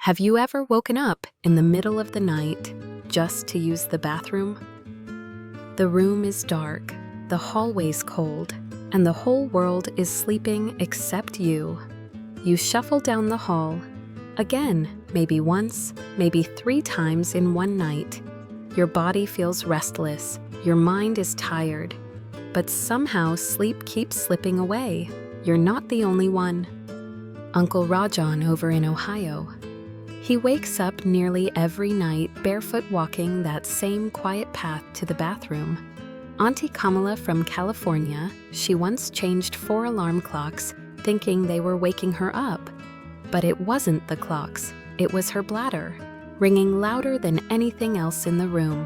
Have you ever woken up in the middle of the night just to use the bathroom? The room is dark, the hallway's cold, and the whole world is sleeping except you. You shuffle down the hall, again, maybe once, maybe 3 times in one night. Your body feels restless, your mind is tired, but somehow sleep keeps slipping away. You're not the only one. Uncle Rajan over in Ohio. He wakes up nearly every night barefoot walking that same quiet path to the bathroom. Auntie Kamala from California, she once changed 4 alarm clocks thinking they were waking her up. But it wasn't the clocks, it was her bladder, ringing louder than anything else in the room.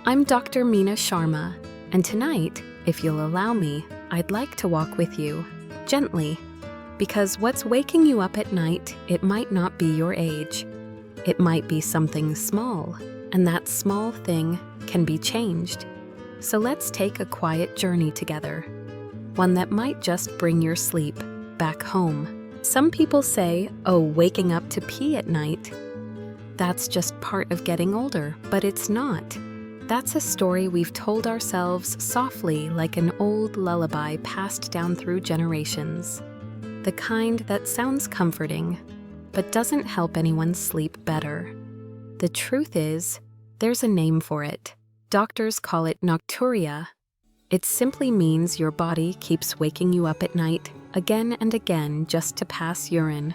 I'm Dr. Mina Sharma, and tonight, if you'll allow me, I'd like to walk with you, gently. Because what's waking you up at night, it might not be your age. It might be something small, and that small thing can be changed. So let's take a quiet journey together. One that might just bring your sleep back home. Some people say, oh, waking up to pee at night. That's just part of getting older, but it's not. That's a story we've told ourselves softly like an old lullaby passed down through generations. The kind that sounds comforting, but doesn't help anyone sleep better. The truth is, there's a name for it. Doctors call it Nocturia. It simply means your body keeps waking you up at night, again and again, just to pass urine.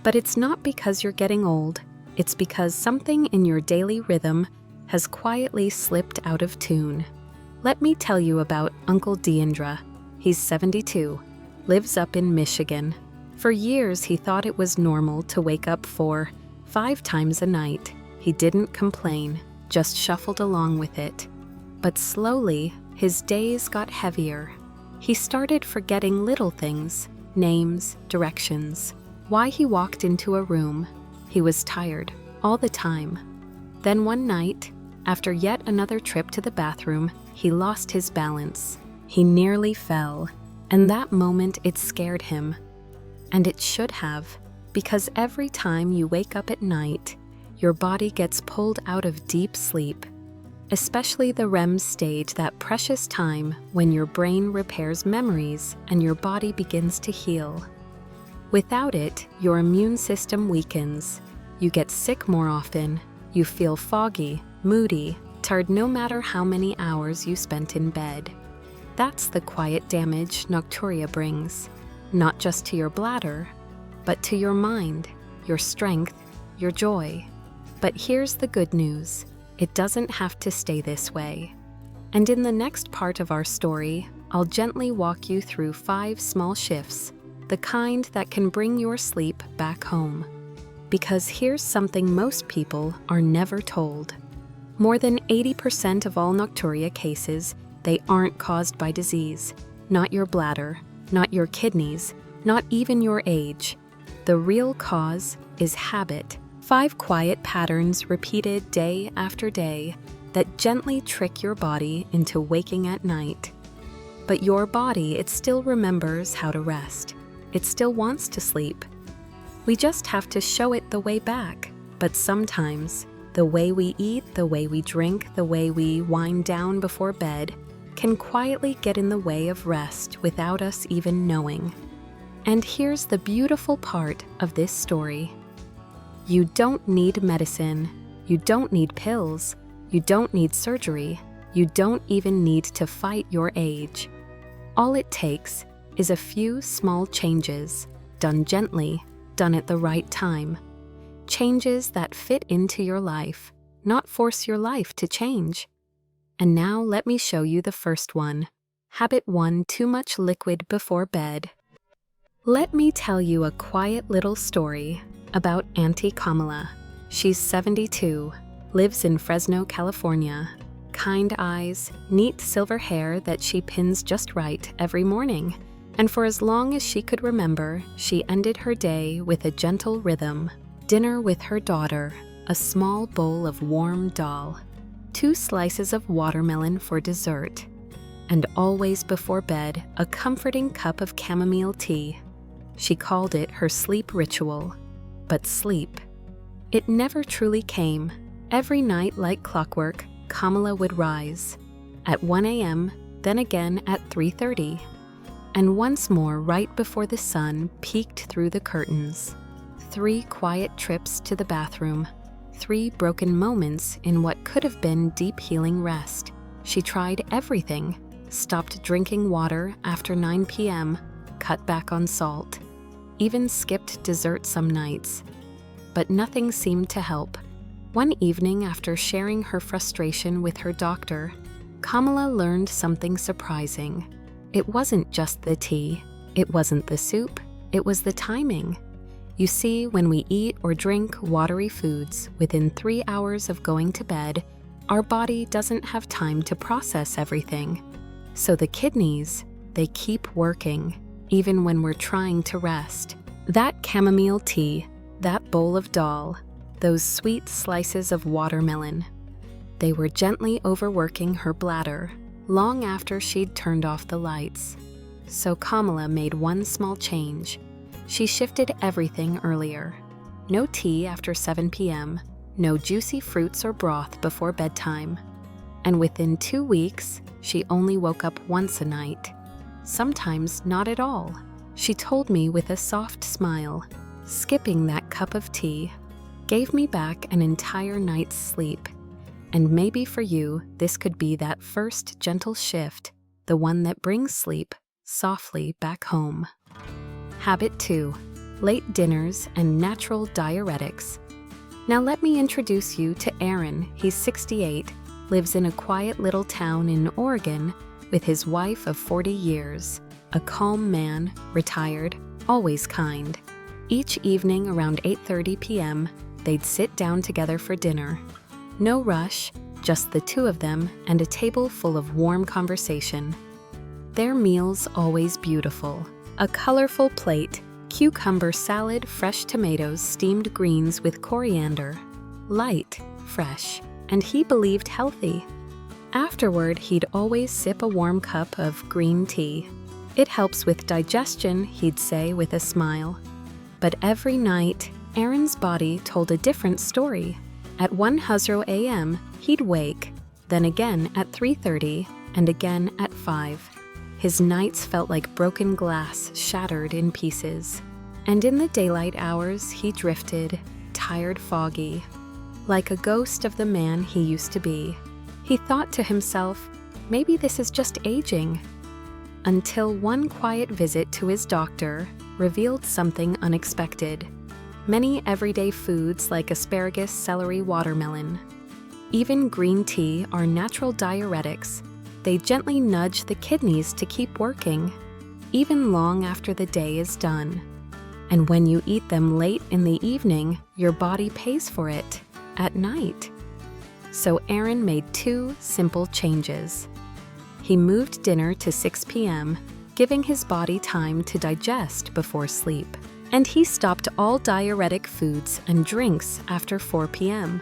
But it's not because you're getting old, it's because something in your daily rhythm has quietly slipped out of tune. Let me tell you about Uncle Deendra. He's 72. Lives up in Michigan. For years, he thought it was normal to wake up 4-5 times a night. He didn't complain, just shuffled along with it. But slowly, his days got heavier. He started forgetting little things, names, directions, why he walked into a room. He was tired, all the time. Then one night, after yet another trip to the bathroom, he lost his balance. He nearly fell. And that moment, it scared him. And it should have, because every time you wake up at night, your body gets pulled out of deep sleep, especially the REM stage, that precious time when your brain repairs memories and your body begins to heal. Without it, your immune system weakens. You get sick more often. You feel foggy, moody, tired no matter how many hours you spent in bed. That's the quiet damage Nocturia brings, not just to your bladder, but to your mind, your strength, your joy. But here's the good news. It doesn't have to stay this way. And in the next part of our story, I'll gently walk you through 5 small shifts, the kind that can bring your sleep back home. Because here's something most people are never told. More than 80% of all Nocturia cases, they aren't caused by disease, not your bladder, not your kidneys, not even your age. The real cause is habit. 5 quiet patterns repeated day after day that gently trick your body into waking at night. But your body, it still remembers how to rest. It still wants to sleep. We just have to show it the way back. But sometimes, the way we eat, the way we drink, the way we wind down before bed, can quietly get in the way of rest without us even knowing. And here's the beautiful part of this story. You don't need medicine. You don't need pills. You don't need surgery. You don't even need to fight your age. All it takes is a few small changes, done gently, done at the right time. Changes that fit into your life, not force your life to change. And now let me show you the first one. Habit 1: too much liquid before bed. Let me tell you a quiet little story about Auntie Kamala. She's 72, lives in Fresno, California. Kind eyes, neat silver hair that she pins just right every morning. And for as long as she could remember, she ended her day with a gentle rhythm. Dinner with her daughter, a small bowl of warm dal, 2 slices of watermelon for dessert, and always before bed, a comforting cup of chamomile tea. She called it her sleep ritual. But sleep, It never truly came. Every night, like clockwork, Kamala would rise. At 1 a.m., then again at 3:30. And once more right before the sun peeked through the curtains. 3 quiet trips to the bathroom. 3 broken moments in what could have been deep healing rest. She tried everything. Stopped drinking water after 9 p.m., cut back on salt. Even skipped dessert some nights. But nothing seemed to help. One evening, after sharing her frustration with her doctor, Kamala learned something surprising. It wasn't just the tea. It wasn't the soup. It was the timing. You see, when we eat or drink watery foods within 3 hours of going to bed, our body doesn't have time to process everything. So the kidneys, they keep working, even when we're trying to rest. That chamomile tea, that bowl of dal, those sweet slices of watermelon, they were gently overworking her bladder long after she'd turned off the lights. So Kamala made one small change. She shifted everything earlier. No tea after 7 p.m., no juicy fruits or broth before bedtime. And within 2 weeks, she only woke up once a night. Sometimes not at all. She told me with a soft smile, skipping that cup of tea gave me back an entire night's sleep. And maybe for you, this could be that first gentle shift, the one that brings sleep softly back home. Habit 2. Late dinners and natural diuretics. Now let me introduce you to Aaron. He's 68, lives in a quiet little town in Oregon with his wife of 40 years. A calm man, retired, always kind. Each evening around 8:30 p.m., they'd sit down together for dinner. No rush, just the two of them and a table full of warm conversation. Their meals always beautiful. A colorful plate, cucumber salad, fresh tomatoes, steamed greens with coriander. Light, fresh, and he believed healthy. Afterward, he'd always sip a warm cup of green tea. It helps with digestion, he'd say with a smile. But every night, Aaron's body told a different story. At 1:00 a.m., he'd wake, then again at 3:30, and again at 5. His nights felt like broken glass shattered in pieces. And in the daylight hours, he drifted, tired, foggy, like a ghost of the man he used to be. He thought to himself, maybe this is just aging. Until one quiet visit to his doctor revealed something unexpected. Many everyday foods like asparagus, celery, watermelon, even green tea are natural diuretics. They gently nudge the kidneys to keep working, even long after the day is done. And when you eat them late in the evening, your body pays for it at night. So Aaron made 2 simple changes. He moved dinner to 6 p.m., giving his body time to digest before sleep. And he stopped all diuretic foods and drinks after 4 p.m.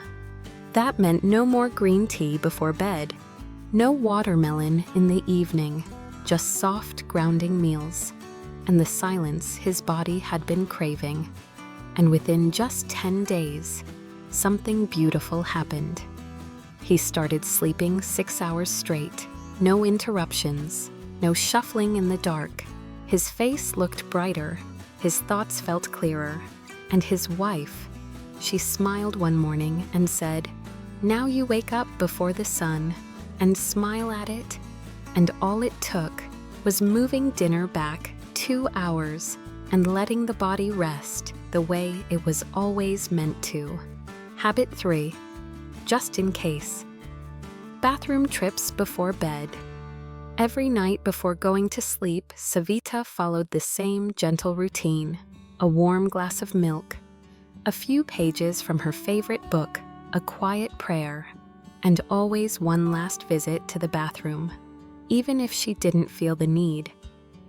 That meant no more green tea before bed, no watermelon in the evening, just soft, grounding meals, and the silence his body had been craving. And within just 10 days, something beautiful happened. He started sleeping 6 hours straight, no interruptions, no shuffling in the dark. His face looked brighter. His thoughts felt clearer, and his wife, she smiled one morning and said, "Now you wake up before the sun and smile at it." And all it took was moving dinner back 2 hours and letting the body rest the way it was always meant to. Habit 3. Just in case. Bathroom trips before bed. Every night before going to sleep, Savita followed the same gentle routine. A warm glass of milk, a few pages from her favorite book, a quiet prayer, and always one last visit to the bathroom. Even if she didn't feel the need.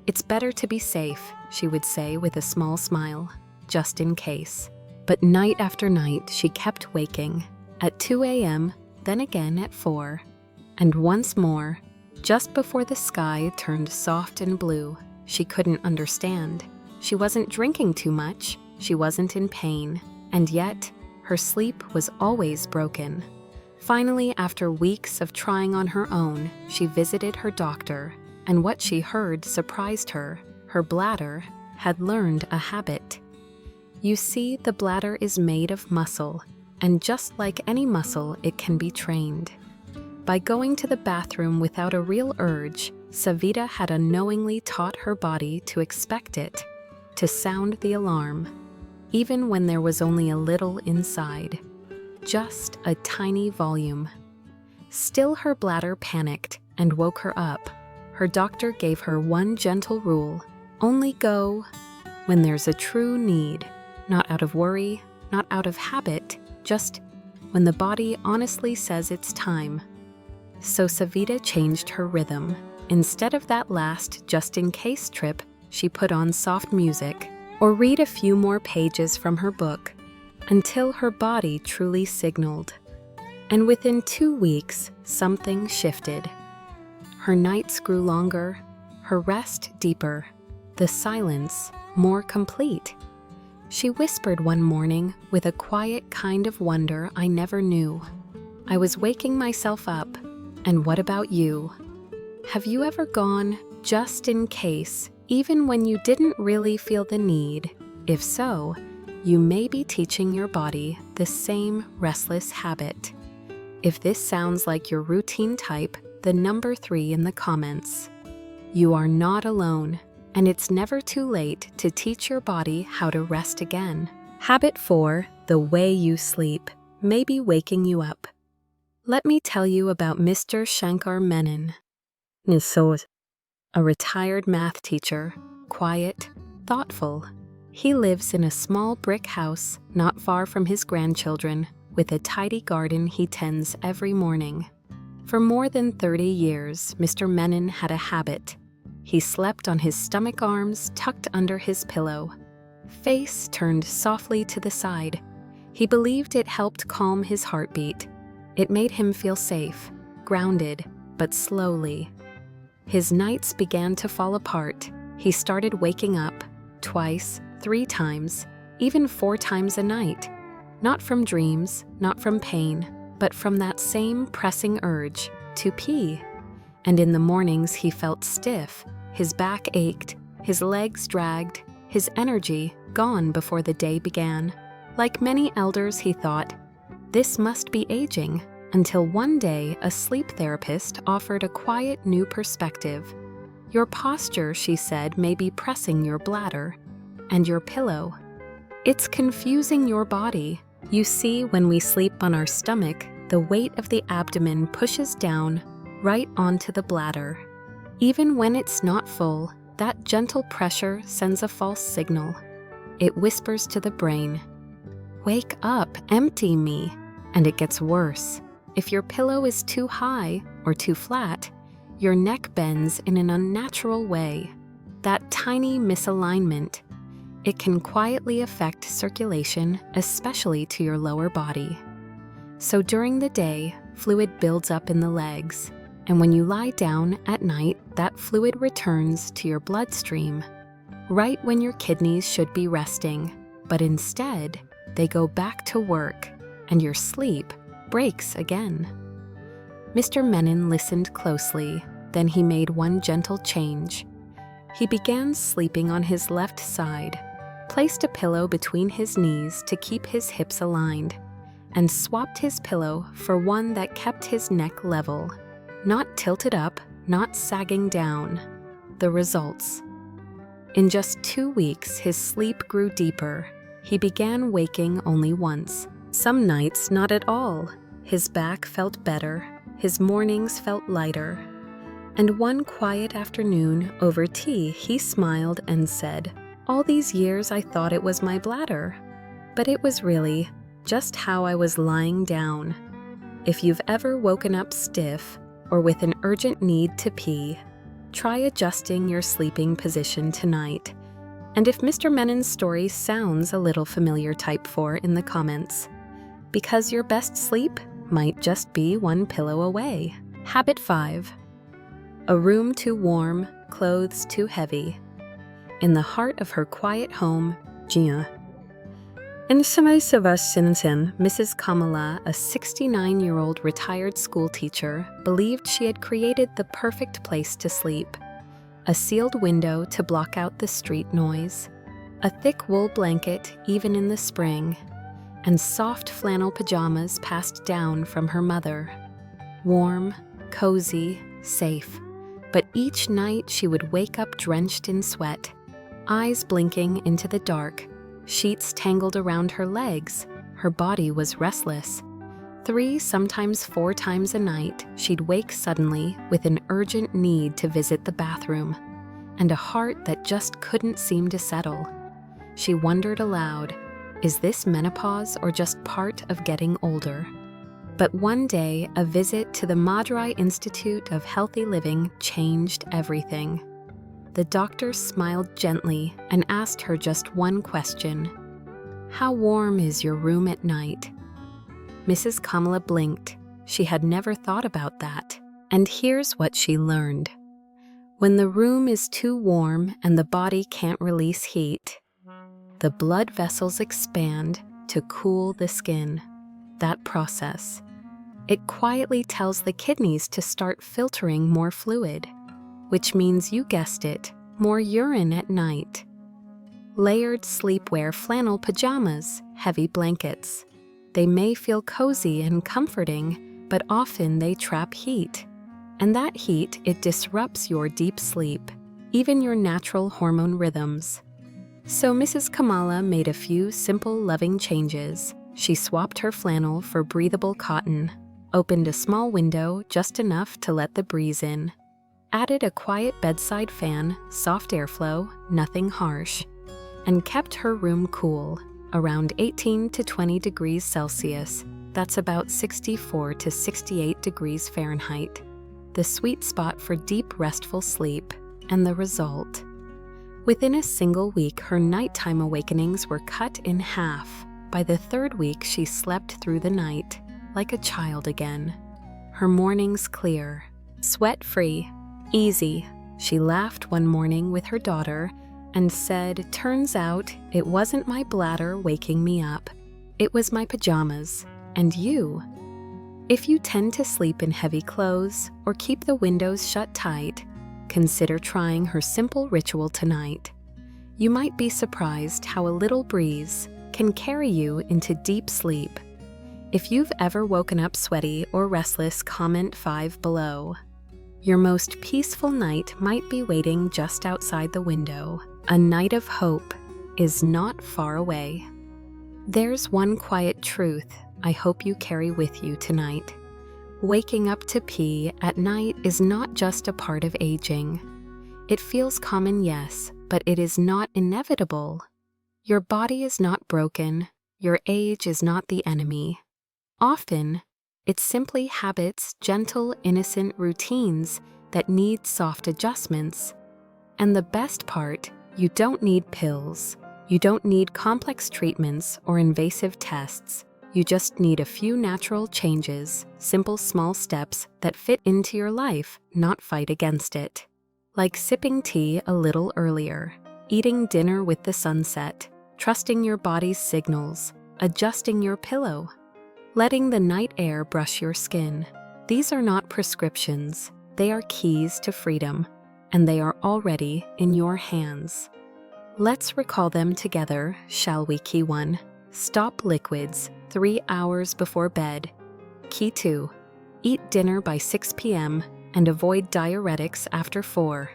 "It's better to be safe," she would say with a small smile, "just in case." But night after night, she kept waking. At 2 a.m., then again at 4. And once more, just before the sky turned soft and blue. She couldn't understand. She wasn't drinking too much. She wasn't in pain. And yet, her sleep was always broken. Finally, after weeks of trying on her own, she visited her doctor, and what she heard surprised her. Her bladder had learned a habit. You see, the bladder is made of muscle, and just like any muscle, it can be trained. By going to the bathroom without a real urge, Savita had unknowingly taught her body to expect it, to sound the alarm, even when there was only a little inside, just a tiny volume. Still, her bladder panicked and woke her up. Her doctor gave her one gentle rule: only go when there's a true need, not out of worry, not out of habit, just when the body honestly says it's time. So Savita changed her rhythm. Instead of that last just-in-case trip, she put on soft music or read a few more pages from her book until her body truly signaled. And within 2 weeks, something shifted. Her nights grew longer, her rest deeper, the silence more complete. She whispered one morning with a quiet kind of wonder I never knew. I was waking myself up, and what about you? Have you ever gone just in case, even when you didn't really feel the need? If so, you may be teaching your body the same restless habit. If this sounds like your routine type, the number 3 in the comments. You are not alone, and it's never too late to teach your body how to rest again. Habit 4, the way you sleep, may be waking you up. Let me tell you about Mr. Shankar Menon. A retired math teacher, quiet, thoughtful. He lives in a small brick house not far from his grandchildren, with a tidy garden he tends every morning. For more than 30 years, Mr. Menon had a habit. He slept on his stomach arms tucked under his pillow, face turned softly to the side. He believed it helped calm his heartbeat. It made him feel safe, grounded, but slowly. His nights began to fall apart. He started waking up twice, 3 times, even 4 times a night. Not from dreams, not from pain, but from that same pressing urge to pee. And in the mornings he felt stiff, his back ached, his legs dragged, his energy gone before the day began. Like many elders, he thought, this must be aging, until one day a sleep therapist offered a quiet new perspective. Your posture, she said, may be pressing your bladder and your pillow. It's confusing your body. You see, when we sleep on our stomach, the weight of the abdomen pushes down right onto the bladder. Even when it's not full, that gentle pressure sends a false signal. It whispers to the brain, "Wake up, empty me." And it gets worse. If your pillow is too high or too flat, your neck bends in an unnatural way. That tiny misalignment, it can quietly affect circulation, especially to your lower body. So during the day, fluid builds up in the legs, and when you lie down at night, that fluid returns to your bloodstream, right when your kidneys should be resting, but instead, they go back to work, and your sleep breaks again. Mr. Menon listened closely, then he made one gentle change. He began sleeping on his left side, placed a pillow between his knees to keep his hips aligned, and swapped his pillow for one that kept his neck level, not tilted up, not sagging down. The results. In just 2 weeks, his sleep grew deeper. He began waking only once. Some nights, not at all. His back felt better, his mornings felt lighter. And one quiet afternoon, over tea, he smiled and said, "All these years I thought it was my bladder, but it was really just how I was lying down." If you've ever woken up stiff or with an urgent need to pee, try adjusting your sleeping position tonight. And if Mr. Menon's story sounds a little familiar, type 4 in the comments, because your best sleep might just be one pillow away. Habit 5. A room too warm, clothes too heavy. In the heart of her quiet home, Jian. In Sinsen, Mrs. Kamala, a 69-year-old retired school teacher, believed she had created the perfect place to sleep. A sealed window to block out the street noise, a thick wool blanket even in the spring, and soft flannel pajamas passed down from her mother. Warm, cozy, safe. But each night she would wake up drenched in sweat, eyes blinking into the dark, sheets tangled around her legs. Her body was restless. 3, sometimes 4 times a night, she'd wake suddenly with an urgent need to visit the bathroom, and a heart that just couldn't seem to settle. She wondered aloud, is this menopause or just part of getting older? But one day, a visit to the Madurai Institute of Healthy Living changed everything. The doctor smiled gently and asked her just one question. How warm is your room at night? Mrs. Kamala blinked. She had never thought about that. And here's what she learned. When the room is too warm and the body can't release heat, the blood vessels expand to cool the skin. That process. It quietly tells the kidneys to start filtering more fluid, which means, you guessed it, more urine at night. Layered sleepwear flannel pajamas, heavy blankets. They may feel cozy and comforting, but often they trap heat. And that heat, it disrupts your deep sleep, even your natural hormone rhythms. So Mrs. Kamala made a few simple, loving changes. She swapped her flannel for breathable cotton, opened a small window just enough to let the breeze in, added a quiet bedside fan, soft airflow, nothing harsh, and kept her room cool, around 18 to 20 degrees Celsius. That's about 64 to 68 degrees Fahrenheit. The sweet spot for deep, restful sleep. And the result? Within a single week, her nighttime awakenings were cut in half. By the 3rd week, she slept through the night, like a child again. Her mornings clear, sweat-free, easy. She laughed one morning with her daughter and said, turns out it wasn't my bladder waking me up. It was my pajamas. And you? If you tend to sleep in heavy clothes or keep the windows shut tight, consider trying her simple ritual tonight. You might be surprised how a little breeze can carry you into deep sleep. If you've ever woken up sweaty or restless, comment 5 below. Your most peaceful night might be waiting just outside the window. A night of hope is not far away. There's one quiet truth I hope you carry with you tonight. Waking up to pee at night is not just a part of aging. It feels common, yes, but it is not inevitable. Your body is not broken. Your age is not the enemy. Often, it's simply habits, gentle, innocent routines that need soft adjustments. And the best part, you don't need pills. You don't need complex treatments or invasive tests. You just need a few natural changes, simple small steps that fit into your life, not fight against it. Like sipping tea a little earlier, eating dinner with the sunset, trusting your body's signals, adjusting your pillow, letting the night air brush your skin. These are not prescriptions. They are keys to freedom, and they are already in your hands. Let's recall them together, shall we? Key 1. Stop liquids 3 hours before bed. Key 2. Eat dinner by 6 p.m. and avoid diuretics after 4.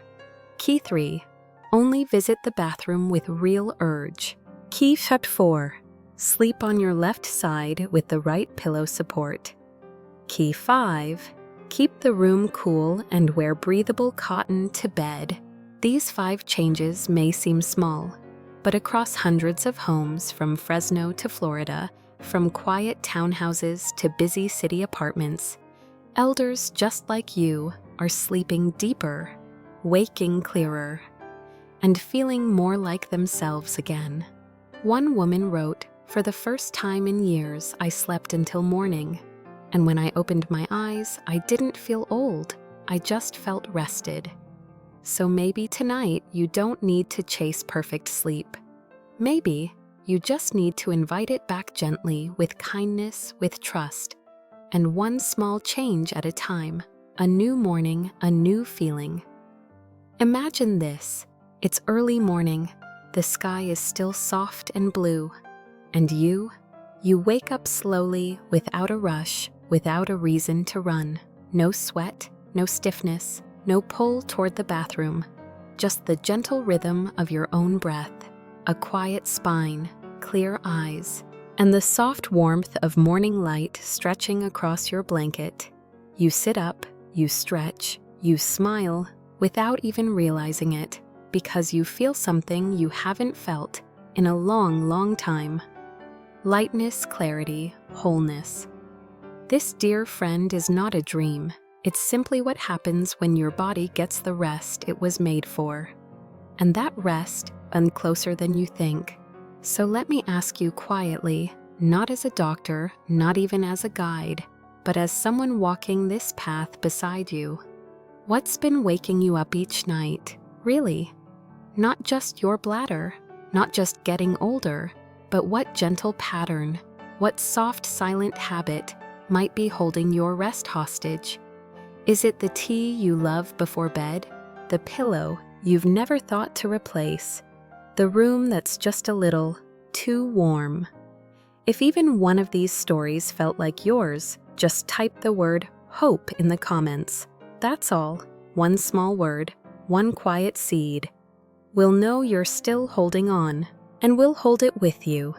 Key 3. Only visit the bathroom with real urge. Key 4. Sleep on your left side with the right pillow support. Key 5. Keep the room cool and wear breathable cotton to bed. These 5 changes may seem small, but across hundreds of homes from Fresno to Florida, from quiet townhouses to busy city apartments, elders just like you are sleeping deeper, waking clearer, and feeling more like themselves again. One woman wrote, "For the first time in years, I slept until morning. And when I opened my eyes, I didn't feel old. I just felt rested." So maybe tonight you don't need to chase perfect sleep. Maybe You just need to invite it back gently, with kindness, with trust, and one small change at a time. A new morning, a new feeling. Imagine this. It's early morning. The sky is still soft and blue. And you wake up slowly, without a rush, without a reason to run. No sweat, no stiffness, no pull toward the bathroom. Just the gentle rhythm of your own breath, a quiet spine, clear eyes, and the soft warmth of morning light stretching across your blanket. You sit up, you stretch, you smile, without even realizing it, because you feel something you haven't felt in a long, long time. Lightness, clarity, wholeness. This dear friend is not a dream. It's simply what happens when your body gets the rest it was made for. And that rest is closer than you think. So let me ask you quietly, not as a doctor, not even as a guide, but as someone walking this path beside you. What's been waking you up each night, really? Not just your bladder, not just getting older, but what gentle pattern, what soft silent habit might be holding your rest hostage? Is it the tea you love before bed? The pillow you've never thought to replace? The room that's just a little too warm? If even one of these stories felt like yours, just type the word hope in the comments. That's all. One small word, one quiet seed. We'll know you're still holding on, and we'll hold it with you.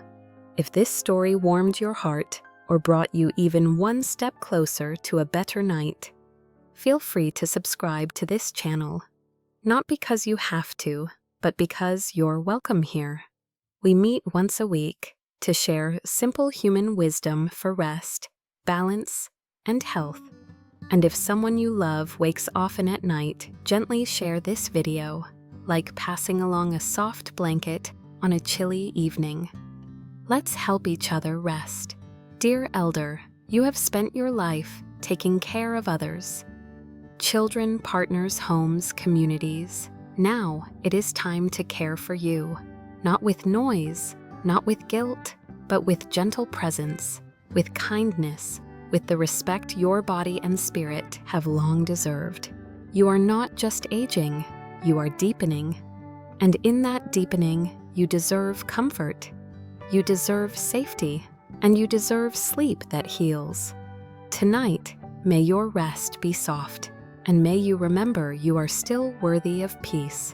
If this story warmed your heart or brought you even one step closer to a better night, feel free to subscribe to this channel. Not because you have to, but because you're welcome here. We meet once a week to share simple human wisdom for rest, balance, and health. And if someone you love wakes often at night, gently share this video, like passing along a soft blanket on a chilly evening. Let's help each other rest. Dear Elder, you have spent your life taking care of others. Children, partners, homes, communities. Now it is time to care for you. Not with noise, not with guilt, but with gentle presence, with kindness, with the respect your body and spirit have long deserved. You are not just aging, you are deepening. And in that deepening, you deserve comfort. You deserve safety, and you deserve sleep that heals. Tonight, may your rest be soft, and may you remember you are still worthy of peace.